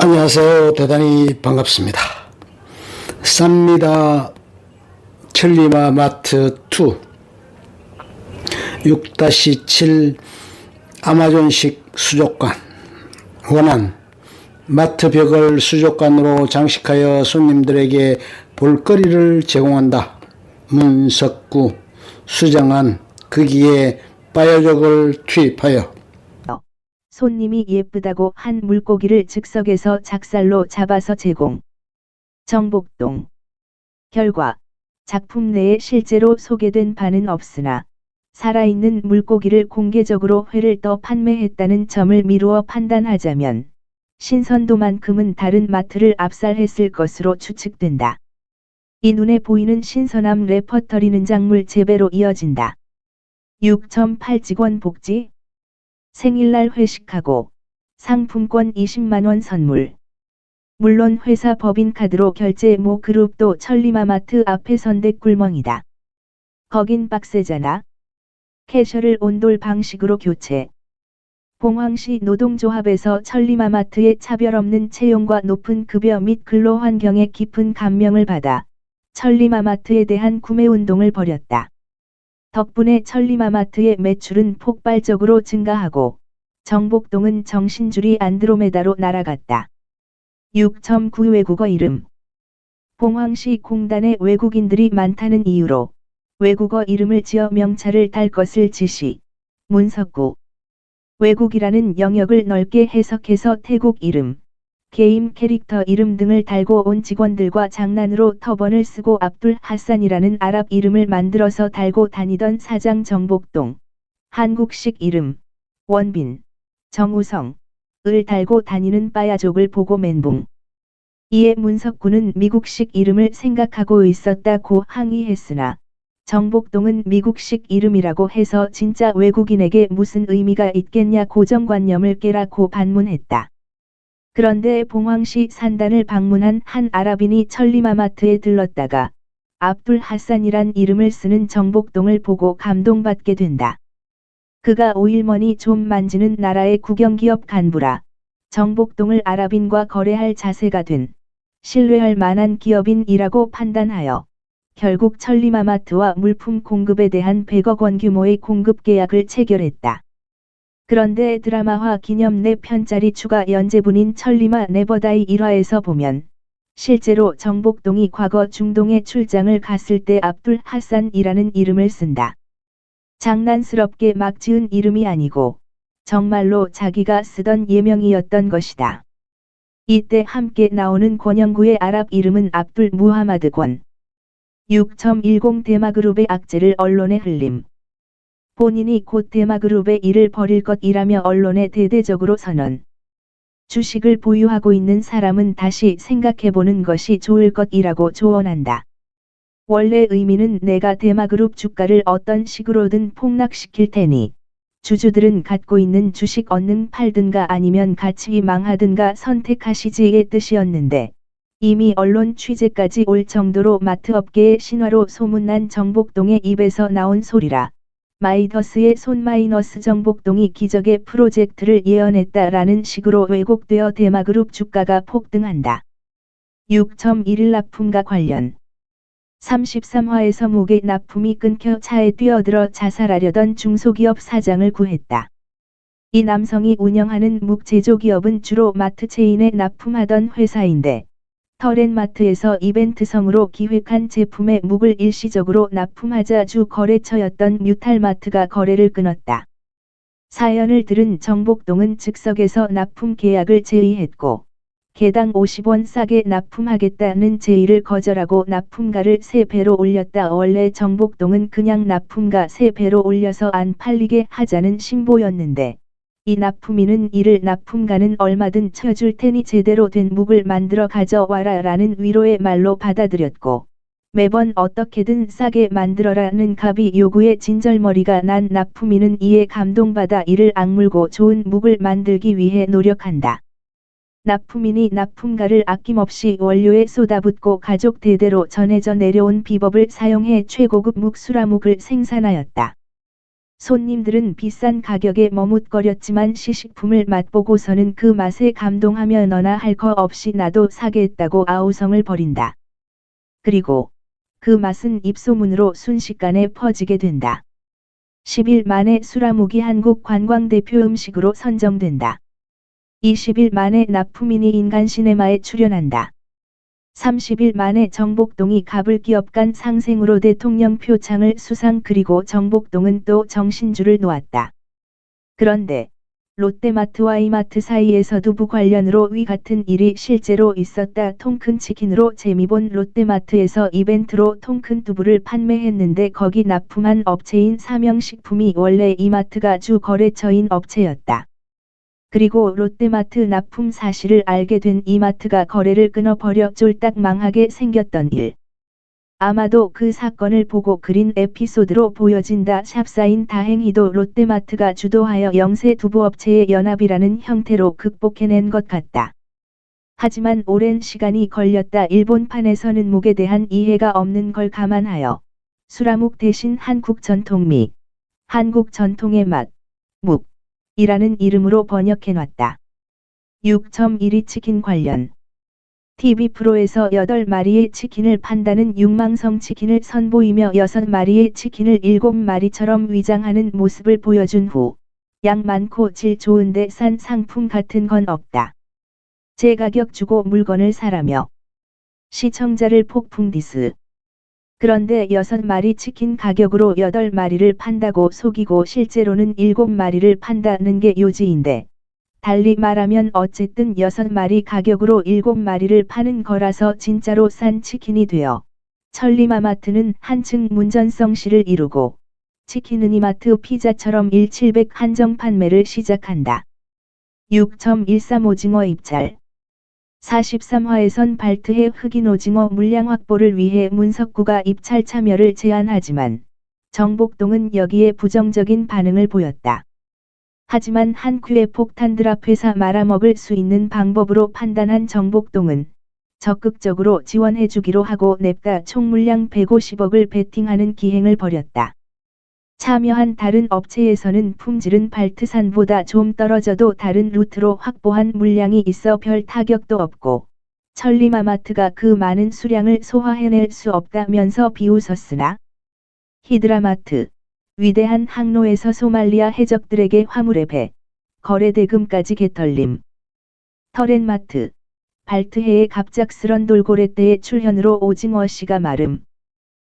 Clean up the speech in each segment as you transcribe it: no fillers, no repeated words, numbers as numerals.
안녕하세요. 대단히 반갑습니다. 쌉니다. 천리마 마트 2 6-7 아마존식 수족관. 원안 마트 벽을 수족관으로 장식하여 손님들에게 볼거리를 제공한다. 문석구, 수정안, 거기에 바이오족을 투입하여 손님이 예쁘다고 한 물고기를 즉석에서 작살로 잡아서 제공. 정복동. 결과 작품 내에 실제로 소개된 바는 없으나 살아있는 물고기를 공개적으로 회를 떠 판매했다는 점을 미루어 판단하자면 신선도만큼은 다른 마트를 압살했을 것으로 추측된다. 이 눈에 보이는 신선함 레퍼터리는 작물 재배로 이어진다. 6.8 직원 복지 생일날 회식하고 상품권 20만원 선물. 물론 회사 법인카드로 결제 모 그룹도 천리마마트 앞에 선대 꿀멍이다. 거긴 빡세잖아. 캐셔를 온돌 방식으로 교체. 봉황시 노동조합에서 천리마마트의 차별 없는 채용과 높은 급여 및 근로환경에 깊은 감명을 받아 천리마마트에 대한 구매운동을 벌였다. 덕분에 천리마마트의 매출은 폭발적으로 증가하고 정복동은 정신줄이 안드로메다로 날아갔다. 6.9 외국어 이름. 봉황시 공단에 외국인들이 많다는 이유로 외국어 이름을 지어 명찰을 달 것을 지시. 문석구. 외국이라는 영역을 넓게 해석해서 태국 이름, 게임 캐릭터 이름 등을 달고 온 직원들과 장난으로 터번을 쓰고 압둘 하산이라는 아랍 이름을 만들어서 달고 다니던 사장 정복동. 한국식 이름, 원빈, 정우성, 을 달고 다니는 빠야족을 보고 멘붕. 이에 문석구는 미국식 이름을 생각하고 있었다고 항의했으나 정복동은 미국식 이름이라고 해서 진짜 외국인에게 무슨 의미가 있겠냐 고정관념을 깨라고 반문했다. 그런데 봉황시 산단을 방문한 한 아랍인이 천리마마트에 들렀다가 압둘 하산이란 이름을 쓰는 정복동을 보고 감동받게 된다. 그가 오일머니 좀 만지는 나라의 국영기업 간부라 정복동을 아랍인과 거래할 자세가 된 신뢰할 만한 기업인이라고 판단하여 결국 천리마마트와 물품 공급에 대한 100억 원 규모의 공급 계약을 체결했다. 그런데 드라마화 기념 4편짜리 추가 연재분인 천리마 네버다이 1화에서 보면 실제로 정복동이 과거 중동에 출장을 갔을 때 압둘 하산이라는 이름을 쓴다. 장난스럽게 막 지은 이름이 아니고 정말로 자기가 쓰던 예명이었던 것이다. 이때 함께 나오는 권영구의 아랍 이름은 압둘 무하마드 권. 6.10 대마그룹의 악재를 언론에 흘림. 본인이 곧 대마그룹의 일을 벌일 것이라며 언론에 대대적으로 선언. 주식을 보유하고 있는 사람은 다시 생각해보는 것이 좋을 것이라고 조언한다. 원래 의미는 내가 대마그룹 주가를 어떤 식으로든 폭락시킬 테니 주주들은 갖고 있는 주식 얼른 팔든가 아니면 같이 망하든가 선택하시지의 뜻이었는데 이미 언론 취재까지 올 정도로 마트업계의 신화로 소문난 정복동의 입에서 나온 소리라. 마이더스의 손 마이너스 정복동이 기적의 프로젝트를 예언했다라는 식으로 왜곡되어 대마그룹 주가가 폭등한다. 6.1일 납품과 관련 33화에서 목에 납품이 끊겨 차에 뛰어들어 자살하려던 중소기업 사장을 구했다. 이 남성이 운영하는 묵 제조기업은 주로 마트 체인에 납품하던 회사인데 터렌마트에서 이벤트성으로 기획한 제품의 묵을 일시적으로 납품하자 주 거래처였던 뮤탈마트가 거래를 끊었다. 사연을 들은 정복동은 즉석에서 납품 계약을 제의했고 개당 50원 싸게 납품하겠다는 제의를 거절하고 납품가를 3배로 올렸다. 원래 정복동은 그냥 납품가 3배로 올려서 안 팔리게 하자는 심보였는데 이 납품인은 이를 납품가는 얼마든 쳐줄 테니 제대로 된 묵을 만들어 가져와라 라는 위로의 말로 받아들였고 매번 어떻게든 싸게 만들어라는 갑이 요구에 진절머리가 난 납품인은 이에 감동받아 이를 악물고 좋은 묵을 만들기 위해 노력한다. 납품인이 납품가를 아낌없이 원료에 쏟아붓고 가족 대대로 전해져 내려온 비법을 사용해 최고급 묵 수라묵을 생산하였다. 손님들은 비싼 가격에 머뭇거렸지만 시식품을 맛보고서는 그 맛에 감동하며 너나 할 거 없이 나도 사겠다고 아우성을 벌인다. 그리고 그 맛은 입소문으로 순식간에 퍼지게 된다. 10일 만에 수라묵이 한국 관광 대표 음식으로 선정된다. 20일 만에 납품인이 인간시네마에 출연한다. 30일 만에 정복동이 가불기업간 상생으로 대통령 표창을 수상. 그리고 정복동은 또 정신줄을 놓았다. 그런데 롯데마트와 이마트 사이에서 두부 관련으로 위 같은 일이 실제로 있었다. 통큰 치킨으로 재미본 롯데마트에서 이벤트로 통큰 두부를 판매했는데 거기 납품한 업체인 삼영식품이 원래 이마트가 주 거래처인 업체였다. 그리고 롯데마트 납품 사실을 알게 된 이마트가 거래를 끊어버려 쫄딱 망하게 생겼던 일. 아마도 그 사건을 보고 그린 에피소드로 보여진다. 샵사인 다행히도 롯데마트가 주도하여 영세 두부업체의 연합이라는 형태로 극복해낸 것 같다. 하지만 오랜 시간이 걸렸다. 일본판에서는 묵에 대한 이해가 없는 걸 감안하여 수라묵 대신 한국 전통미, 한국 전통의 맛, 묵 이라는 이름으로 번역해놨다. 6.12 치킨 관련 TV 프로에서 8마리의 치킨을 판다는 육망성 치킨을 선보이며 6마리의 치킨을 7마리처럼 위장하는 모습을 보여준 후 양 많고 질 좋은데 싼 상품 같은 건 없다. 제 가격 주고 물건을 사라며 시청자를 폭풍 디스. 그런데 6마리 치킨 가격으로 8마리를 판다고 속이고 실제로는 7마리를 판다는 게 요지인데 달리 말하면 어쨌든 6마리 가격으로 7마리를 파는 거라서 진짜로 싼 치킨이 되어 천리마마트는 한층 문전성시를 이루고 치킨은 이마트 피자처럼 1,700 한정 판매를 시작한다. 6.13 오징어 입찰 43화에선 발트해 흑인 오징어 물량 확보를 위해 문석구가 입찰 참여를 제안하지만 정복동은 여기에 부정적인 반응을 보였다. 하지만 한 큐의 폭탄 드랍 회사 말아먹을 수 있는 방법으로 판단한 정복동은 적극적으로 지원해주기로 하고 냅다 총 물량 150억을 베팅하는 기행을 벌였다. 참여한 다른 업체에서는 품질은 발트산보다 좀 떨어져도 다른 루트로 확보한 물량이 있어 별 타격도 없고 천리마마트가 그 많은 수량을 소화해낼 수 없다면서 비웃었으나 히드라마트 위대한 항로에서 소말리아 해적들에게 화물의 배, 거래 대금까지 개털림. 터렌마트, 발트해의 갑작스런 돌고래떼의 출현으로 오징어씨가 마름.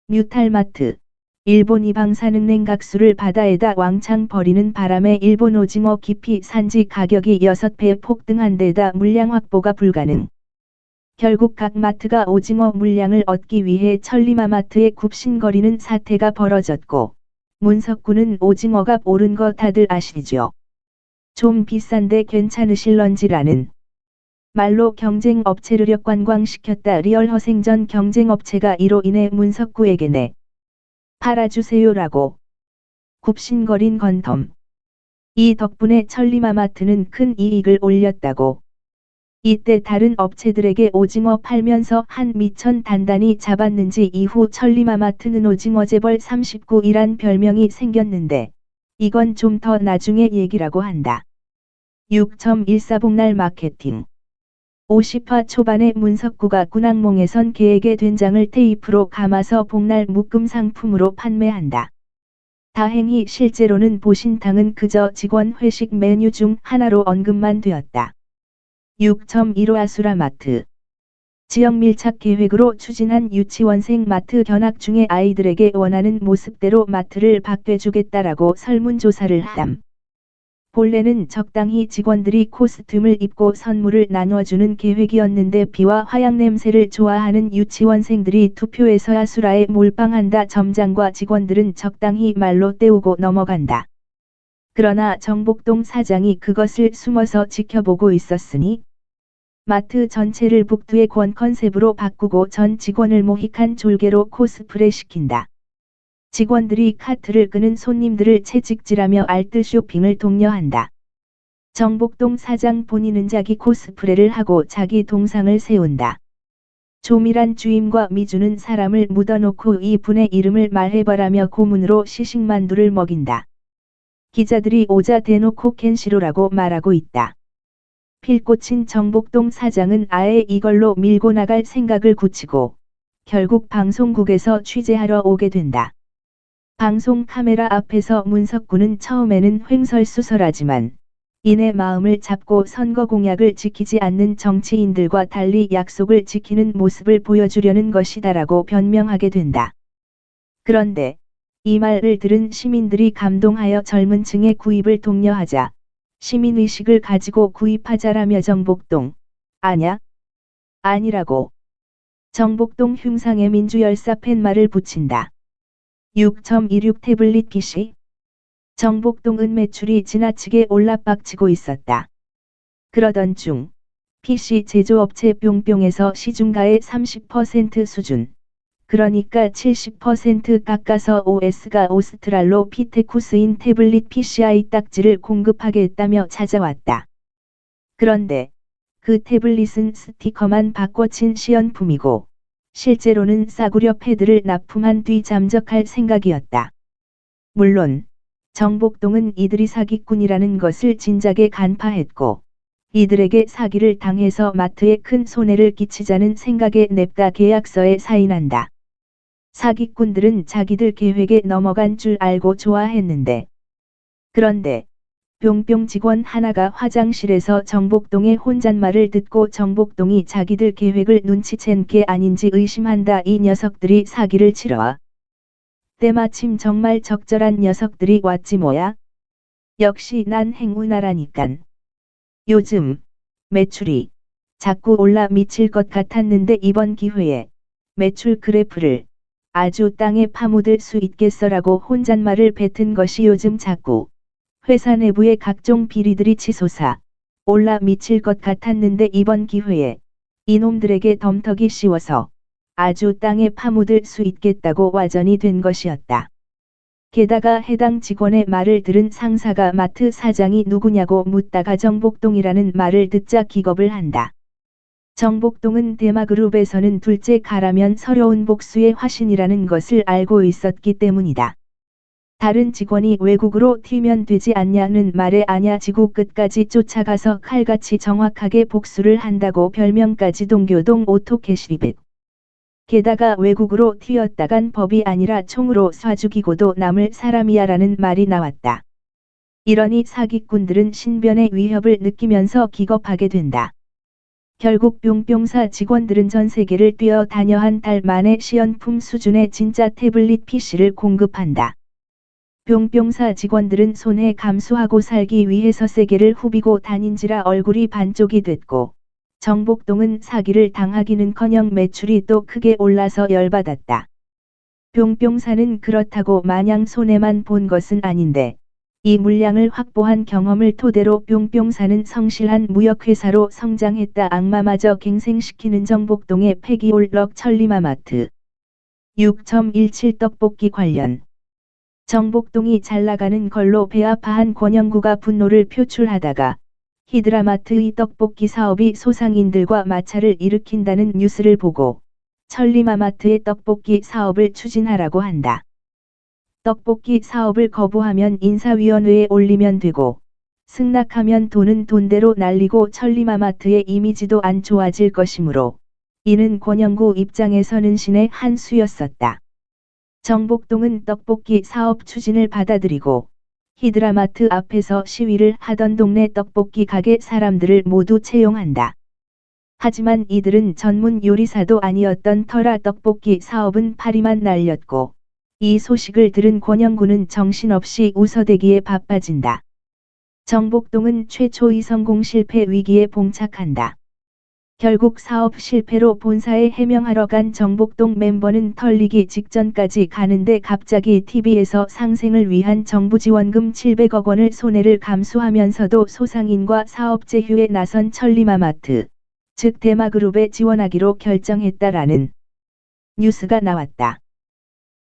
뮤탈마트, 일본 이방산 냉각수를 바다에다 왕창 버리는 바람에 일본 오징어 기피 산지 가격이 6배 폭등한 데다 물량 확보가 불가능. 결국 각 마트가 오징어 물량을 얻기 위해 천리마마트에 굽신거리는 사태가 벌어졌고 문석구는 오징어값 오른 거 다들 아시죠? 좀 비싼데 괜찮으실런지라는 말로 경쟁업체를 역관광시켰다. 리얼 허생전 경쟁업체가 이로 인해 문석구에게 내 팔아주세요라고 굽신거린 건텀. 이 덕분에 천리마마트는 큰 이익을 올렸다고. 이때 다른 업체들에게 오징어 팔면서 한 미천 단단히 잡았는지 이후 천리마마트는 오징어 재벌 39이란 별명이 생겼는데 이건 좀 더 나중의 얘기라고 한다. 6.14 복날 마케팅 50화 초반에 문석구가 군악몽에선 개에게 된장을 테이프로 감아서 복날 묶음 상품으로 판매한다. 다행히 실제로는 보신탕은 그저 직원 회식 메뉴 중 하나로 언급만 되었다. 6.15 아수라마트 지역 밀착 계획으로 추진한 유치원생 마트 견학 중에 아이들에게 원하는 모습대로 마트를 바꿔주겠다라고 설문조사를 함. 본래는 적당히 직원들이 코스튬을 입고 선물을 나눠주는 계획이었는데 비와 화약 냄새를 좋아하는 유치원생들이 투표에서 아수라에 몰빵한다. 점장과 직원들은 적당히 말로 때우고 넘어간다. 그러나 정복동 사장이 그것을 숨어서 지켜보고 있었으니 마트 전체를 북두의 권 컨셉으로 바꾸고 전 직원을 모히칸 졸개로 코스프레 시킨다. 직원들이 카트를 끄는 손님들을 채찍질하며 알뜰 쇼핑을 독려한다. 정복동 사장 본인은 자기 코스프레를 하고 자기 동상을 세운다. 조밀한 주임과 미주는 사람을 묻어놓고 이 분의 이름을 말해보라며 고문으로 시식만두를 먹인다. 기자들이 오자 대놓고 켄시로라고 말하고 있다. 필꽂힌 정복동 사장은 아예 이걸로 밀고 나갈 생각을 굳히고 결국 방송국에서 취재하러 오게 된다. 방송 카메라 앞에서 문석구는 처음에는 횡설수설하지만 이내 마음을 잡고 선거 공약을 지키지 않는 정치인들과 달리 약속을 지키는 모습을 보여주려는 것이다라고 변명하게 된다. 그런데 이 말을 들은 시민들이 감동하여 젊은 층의 구입을 독려하자 시민의식을 가지고 구입하자라며 정복동, 아냐? 아니라고. 정복동 흉상에 민주열사 팻말을 붙인다. 6.26 태블릿 PC? 정복동은 매출이 지나치게 올라빡치고 있었다. 그러던 중 PC 제조업체 뿅뿅에서 시중가의 30% 수준, 그러니까 70% 깎아서 OS가 오스트랄로 피테쿠스인 태블릿 PCI 딱지를 공급하겠다며 찾아왔다. 그런데 그 태블릿은 스티커만 바꿔친 시연품이고 실제로는 싸구려 패드를 납품한 뒤 잠적할 생각이었다. 물론 정복동은 이들이 사기꾼이라는 것을 진작에 간파했고 이들에게 사기를 당해서 마트에 큰 손해를 끼치자는 생각에 냅다 계약서에 사인한다. 사기꾼들은 자기들 계획에 넘어간 줄 알고 좋아했는데 그런데 뿅뿅 직원 하나가 화장실에서 정복동의 혼잣말을 듣고 정복동이 자기들 계획을 눈치챈 게 아닌지 의심한다. 이 녀석들이 사기를 치러 때마침 정말 적절한 녀석들이 왔지 뭐야. 역시 난 행운아라니깐. 요즘 매출이 자꾸 올라 미칠 것 같았는데 이번 기회에 매출 그래프를 아주 땅에 파묻을 수 있겠어라고 혼잣말을 뱉은 것이 요즘 자꾸 회사 내부의 각종 비리들이 치솟아 올라 미칠 것 같았는데 이번 기회에 이놈들에게 덤터기 씌워서 아주 땅에 파묻을 수 있겠다고 와전이 된 것이었다. 게다가 해당 직원의 말을 들은 상사가 마트 사장이 누구냐고 묻다가 정복동이라는 말을 듣자 기겁을 한다. 정복동은 대마그룹에서는 둘째 가라면 서러운 복수의 화신이라는 것을 알고 있었기 때문이다. 다른 직원이 외국으로 튀면 되지 않냐는 말에 아냐 지구 끝까지 쫓아가서 칼같이 정확하게 복수를 한다고 별명까지 동교동 오토캐시백. 게다가 외국으로 튀었다간 법이 아니라 총으로 쏴 죽이고도 남을 사람이야라는 말이 나왔다. 이러니 사기꾼들은 신변의 위협을 느끼면서 기겁하게 된다. 결국 뿅뿅사 직원들은 전 세계를 뛰어다녀 한 달 만에 시연품 수준의 진짜 태블릿 PC를 공급한다. 뿅뿅사 직원들은 손해 감수하고 살기 위해서 세계를 후비고 다닌지라 얼굴이 반쪽이 됐고 정복동은 사기를 당하기는커녕 매출이 또 크게 올라서 열받았다. 뿅뿅사는 그렇다고 마냥 손해만 본 것은 아닌데 이 물량을 확보한 경험을 토대로 뿅뿅사는 성실한 무역회사로 성장했다. 악마마저 갱생시키는 정복동의 패기올럭 천리마마트. 6.17 떡볶이 관련 정복동이 잘나가는 걸로 배아파한 권영구가 분노를 표출하다가 히드라마트의 떡볶이 사업이 소상인들과 마찰을 일으킨다는 뉴스를 보고 천리마마트의 떡볶이 사업을 추진하라고 한다. 떡볶이 사업을 거부하면 인사위원회에 올리면 되고 승낙하면 돈은 돈대로 날리고 천리마마트의 이미지도 안 좋아질 것이므로 이는 권영구 입장에서는 신의 한 수였었다. 정복동은 떡볶이 사업 추진을 받아들이고 히드라마트 앞에서 시위를 하던 동네 떡볶이 가게 사람들을 모두 채용한다. 하지만 이들은 전문 요리사도 아니었던 터라 떡볶이 사업은 파리만 날렸고 이 소식을 들은 권영구는 정신없이 웃어대기에 바빠진다. 정복동은 최초의 성공 실패 위기에 봉착한다. 결국 사업 실패로 본사에 해명하러 간 정복동 멤버는 털리기 직전까지 가는데 갑자기 TV에서 상생을 위한 정부 지원금 700억 원을 손해를 감수하면서도 소상인과 사업 제휴에 나선 천리마마트, 즉 대마그룹에 지원하기로 결정했다라는 뉴스가 나왔다.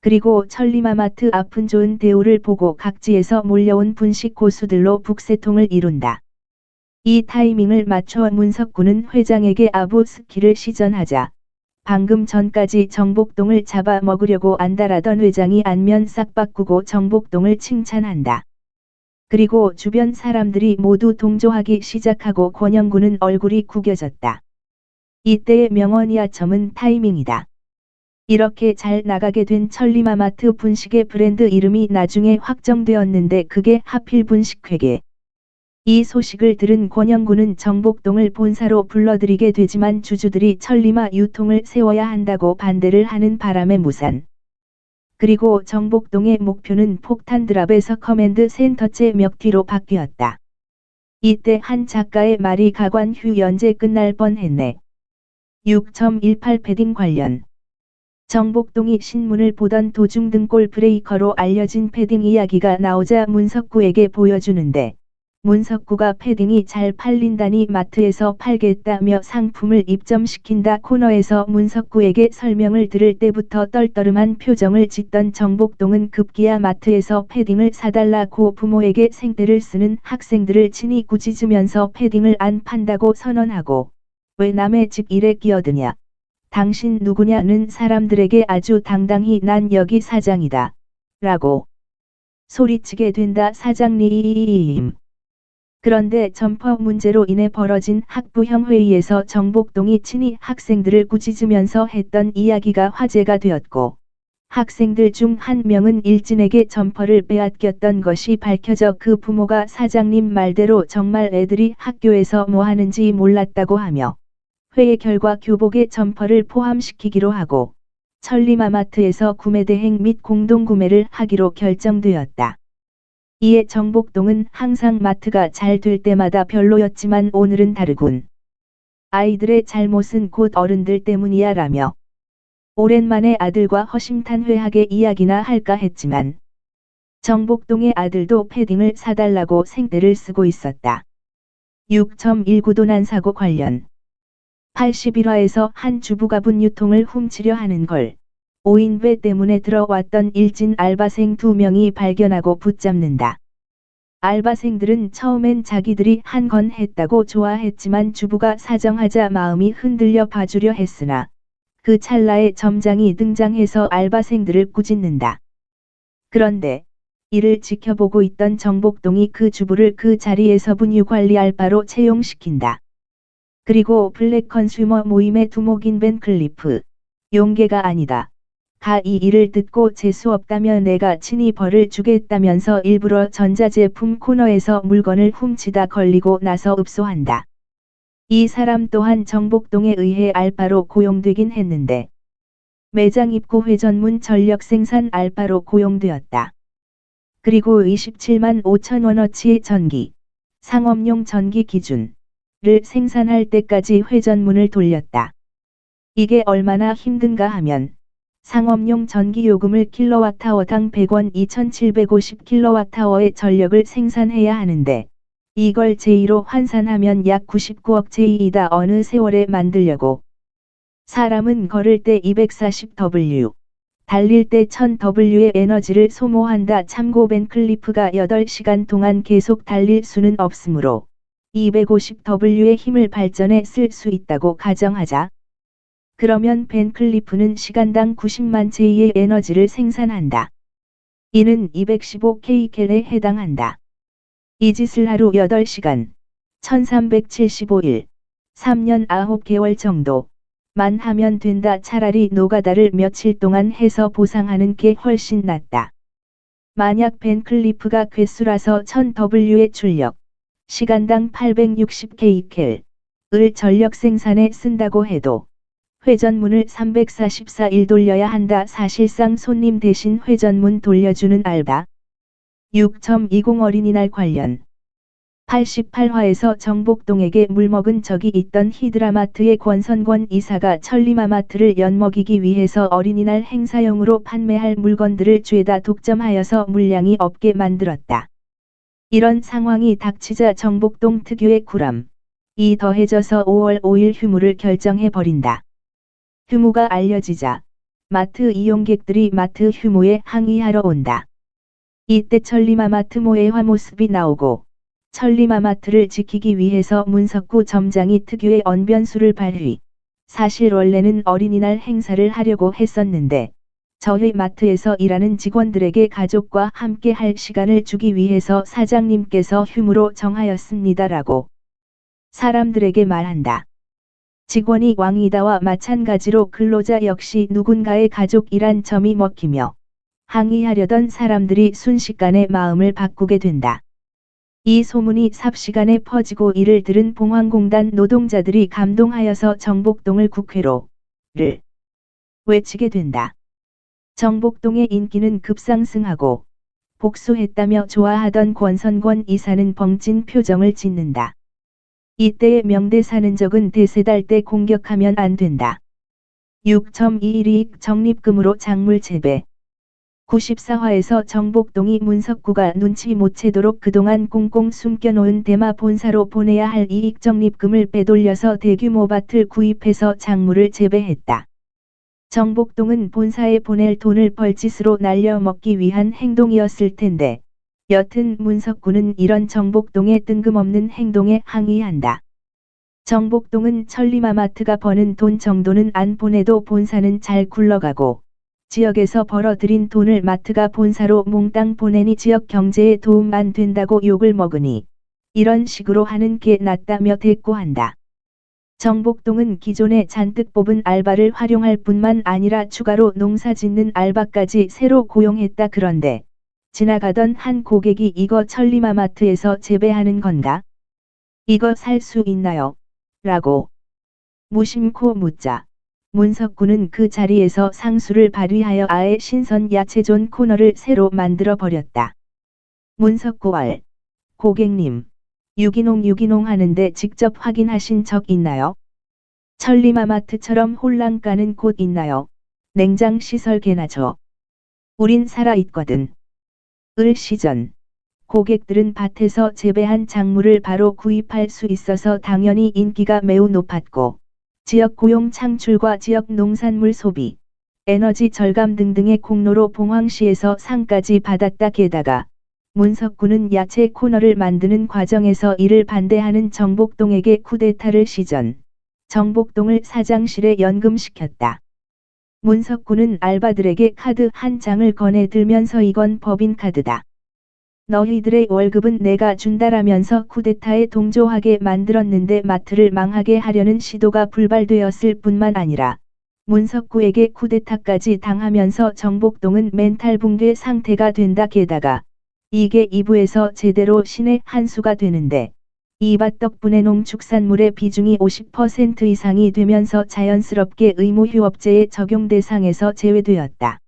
그리고 천리마마트 앞은 좋은 대우를 보고 각지에서 몰려온 분식 고수들로 북새통을 이룬다. 이 타이밍을 맞춰 문석구는 회장에게 아부 스키를 시전하자 방금 전까지 정복동을 잡아먹으려고 안달하던 회장이 안면 싹 바꾸고 정복동을 칭찬한다. 그리고 주변 사람들이 모두 동조하기 시작하고 권영구는 얼굴이 구겨졌다. 이때의 명언이야첨은 타이밍이다. 이렇게 잘 나가게 된 천리마마트 분식의 브랜드 이름이 나중에 확정되었는데 그게 하필 분식회계. 이 소식을 들은 권영구는 정복동을 본사로 불러들이게 되지만 주주들이 천리마 유통을 세워야 한다고 반대를 하는 바람에 무산. 그리고 정복동의 목표는 폭탄 드랍에서 커맨드 센터째 멱뒤로 바뀌었다. 이때 한 작가의 말이 가관휴 연재 끝날 뻔했네. 6.18 패딩 관련 정복동이 신문을 보던 도중 등골 브레이커로 알려진 패딩 이야기가 나오자 문석구에게 보여주는데 문석구가 패딩이 잘 팔린다니 마트에서 팔겠다며 상품을 입점시킨다 코너에서 문석구에게 설명을 들을 때부터 떨떠름한 표정을 짓던 정복동은 급기야 마트에서 패딩을 사달라고 부모에게 생떼를 쓰는 학생들을 친히 꾸짖으면서 패딩을 안 판다고 선언하고 왜 남의 집 일에 끼어드냐. 당신 누구냐는 사람들에게 아주 당당히 난 여기 사장이다. 라고 소리치게 된다 사장님. 그런데 점퍼 문제로 인해 벌어진 학부형 회의에서 정복동이 친히 학생들을 꾸짖으면서 했던 이야기가 화제가 되었고 학생들 중 한 명은 일진에게 점퍼를 빼앗겼던 것이 밝혀져 그 부모가 사장님 말대로 정말 애들이 학교에서 뭐 하는지 몰랐다고 하며 회의 결과 교복에 점퍼를 포함시키기로 하고 천리마마트에서 구매 대행 및 공동구매를 하기로 결정되었다. 이에 정복동은 항상 마트가 잘 될 때마다 별로였지만 오늘은 다르군. 아이들의 잘못은 곧 어른들 때문이야 라며 오랜만에 아들과 허심탄회하게 이야기나 할까 했지만 정복동의 아들도 패딩을 사달라고 생떼를 쓰고 있었다. 6.19 도난사고 관련 81화에서 한 주부가분 유통을 훔치려 하는 걸 오인배 때문에 들어왔던 일진 알바생 2명이 발견하고 붙잡는다. 알바생들은 처음엔 자기들이 한 건 했다고 좋아했지만 주부가 사정하자 마음이 흔들려 봐주려 했으나 그 찰나에 점장이 등장해서 알바생들을 꾸짖는다. 그런데 이를 지켜보고 있던 정복동이 그 주부를 그 자리에서 분유관리 알바로 채용시킨다. 그리고 블랙 컨슈머 모임의 두목인 벤 클리프. 용계가 아니다. 이 일을 듣고 재수 없다며 내가 친히 벌을 주겠다면서 일부러 전자제품 코너에서 물건을 훔치다 걸리고 나서 읍소한다. 이 사람 또한 정복동에 의해 알바로 고용되긴 했는데 매장 입구 회전문 전력 생산 알바로 고용되었다. 그리고 27만 5천 원어치의 전기, 상업용 전기 기준을 생산할 때까지 회전문을 돌렸다. 이게 얼마나 힘든가 하면 상업용 전기요금을 킬로와트아워당 100원 2750킬로와트아워의 전력을 생산해야 하는데 이걸 제2로 환산하면 약 99억 제2이다. 어느 세월에 만들려고. 사람은 걸을 때 240W, 달릴 때 1000W의 에너지를 소모한다. 참고 벤 클리프가 8시간 동안 계속 달릴 수는 없으므로 250W의 힘을 발전에 쓸 수 있다고 가정하자. 그러면 벤 클리프는 시간당 90만 제2의 에너지를 생산한다. 이는 215kcal에 해당한다. 이 짓을 하루 8시간, 1375일, 3년 9개월 정도만 하면 된다. 차라리 노가다를 며칠 동안 해서 보상하는 게 훨씬 낫다. 만약 벤 클리프가 괴수라서 1000W의 출력, 시간당 860kcal, 을 전력 생산에 쓴다고 해도 회전문을 344일 돌려야 한다. 사실상 손님 대신 회전문 돌려주는 알바. 6.20 어린이날 관련 88화에서 정복동에게 물먹은 적이 있던 히드라마트의 권선권 이사가 천리마마트를 엿먹이기 위해서 어린이날 행사용으로 판매할 물건들을 죄다 독점하여서 물량이 없게 만들었다. 이런 상황이 닥치자 정복동 특유의 쿨함이 더해져서 5월 5일 휴무를 결정해버린다. 휴무가 알려지자 마트 이용객들이 마트 휴무에 항의하러 온다. 이때 천리마마트 모해화 모습이 나오고 천리마마트를 지키기 위해서 문석구 점장이 특유의 언변수를 발휘. 사실 원래는 어린이날 행사를 하려고 했었는데 저희 마트에서 일하는 직원들에게 가족과 함께 할 시간을 주기 위해서 사장님께서 휴무로 정하였습니다라고 사람들에게 말한다. 직원이 왕이다와 마찬가지로 근로자 역시 누군가의 가족이란 점이 먹히며 항의하려던 사람들이 순식간에 마음을 바꾸게 된다. 이 소문이 삽시간에 퍼지고 이를 들은 봉황공단 노동자들이 감동하여서 정복동을 국회로를 외치게 된다. 정복동의 인기는 급상승하고 복수했다며 좋아하던 권선권 이사는 벙찐 표정을 짓는다. 이때의 명대사는 적은 대세달 때 공격하면 안 된다. 6.21이익 적립금으로 작물 재배 94화에서 정복동이 문석구가 눈치 못 채도록 그동안 꽁꽁 숨겨놓은 대마 본사로 보내야 할 이익 적립금을 빼돌려서 대규모 밭을 구입해서 작물을 재배했다. 정복동은 본사에 보낼 돈을 벌짓으로 날려먹기 위한 행동이었을 텐데 여튼 문석구는 이런 정복동의 뜬금없는 행동에 항의한다. 정복동은 천리마마트가 버는 돈 정도는 안 보내도 본사는 잘 굴러가고 지역에서 벌어들인 돈을 마트가 본사로 몽땅 보내니 지역 경제에 도움 안 된다고 욕을 먹으니 이런 식으로 하는 게 낫다며 대꾸한다. 정복동은 기존에 잔뜩 뽑은 알바를 활용할 뿐만 아니라 추가로 농사 짓는 알바까지 새로 고용했다. 그런데 지나가던 한 고객이 이거 천리마마트에서 재배하는 건가? 이거 살 수 있나요? 라고 무심코 묻자 문석구는 그 자리에서 상수를 발휘하여 아예 신선 야채존 코너를 새로 만들어 버렸다. 문석구 알. 고객님. 유기농 하는데 직접 확인하신 적 있나요? 천리마마트처럼 홀랑 까는 곳 있나요? 냉장 시설 개나 줘. 우린 살아 있거든. 을 시전. 고객들은 밭에서 재배한 작물을 바로 구입할 수 있어서 당연히 인기가 매우 높았고 지역 고용 창출과 지역 농산물 소비, 에너지 절감 등등의 공로로 봉황시에서 상까지 받았다. 게다가 문석구는 야채 코너를 만드는 과정에서 이를 반대하는 정복동에게 쿠데타를 시전, 정복동을 사장실에 연금시켰다. 문석구는 알바들에게 카드 한 장을 꺼내 들면서 이건 법인카드다. 너희들의 월급은 내가 준다라면서 쿠데타에 동조하게 만들었는데 마트를 망하게 하려는 시도가 불발되었을 뿐만 아니라 문석구에게 쿠데타까지 당하면서 정복동은 멘탈 붕괴 상태가 된다. 게다가 이게 2부에서 제대로 신의 한 수가 되는데 이 밭 덕분에 농축산물의 비중이 50% 이상이 되면서 자연스럽게 의무휴업제의 적용 대상에서 제외되었다.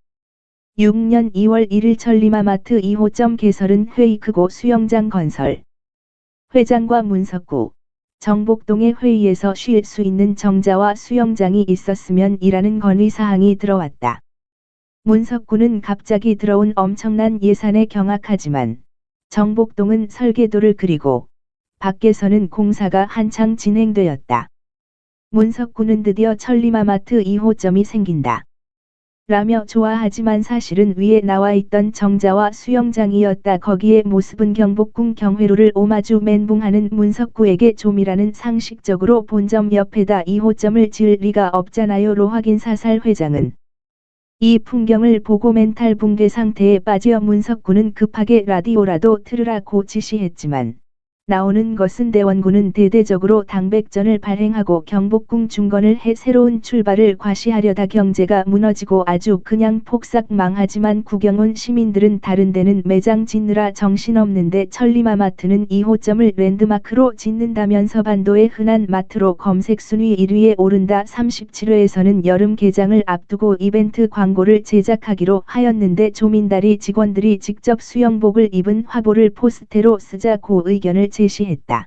6년 2월 1일 천리마마트 2호점 개설은 회의 크고 수영장 건설. 회장과 문석구, 정복동의 회의에서 쉴 수 있는 정자와 수영장이 있었으면 이라는 건의사항이 들어왔다. 문석구는 갑자기 들어온 엄청난 예산에 경악하지만 정복동은 설계도를 그리고 밖에서는 공사가 한창 진행되었다. 문석구는 드디어 천리마마트 2호점이 생긴다. 라며 좋아하지만 사실은 위에 나와 있던 정자와 수영장이었다. 거기에 모습은 경복궁 경회로를 오마주 멘붕하는 문석구에게 좀이라는 상식적으로 본점 옆에다 2호점을 지을 리가 없잖아요. 확인사살 회장은 이 풍경을 보고 멘탈 붕괴 상태에 빠져 문석구는 급하게 라디오라도 틀으라고 지시했지만 나오는 것은 대원군은 대대적으로 당백전을 발행하고 경복궁 중건을 해 새로운 출발을 과시하려다 경제가 무너지고 아주 그냥 폭삭 망하지만 구경 온 시민들은 다른 데는 매장 짓느라 정신없는데 천리마마트는 2호점을 랜드마크로 짓는다면서 반도의 흔한 마트로 검색 순위 1위에 오른다. 37회에서는 여름 개장을 앞두고 이벤트 광고를 제작하기로 하였는데 조민다리 직원들이 직접 수영복을 입은 화보를 포스테로 쓰자고 의견을 제시했다.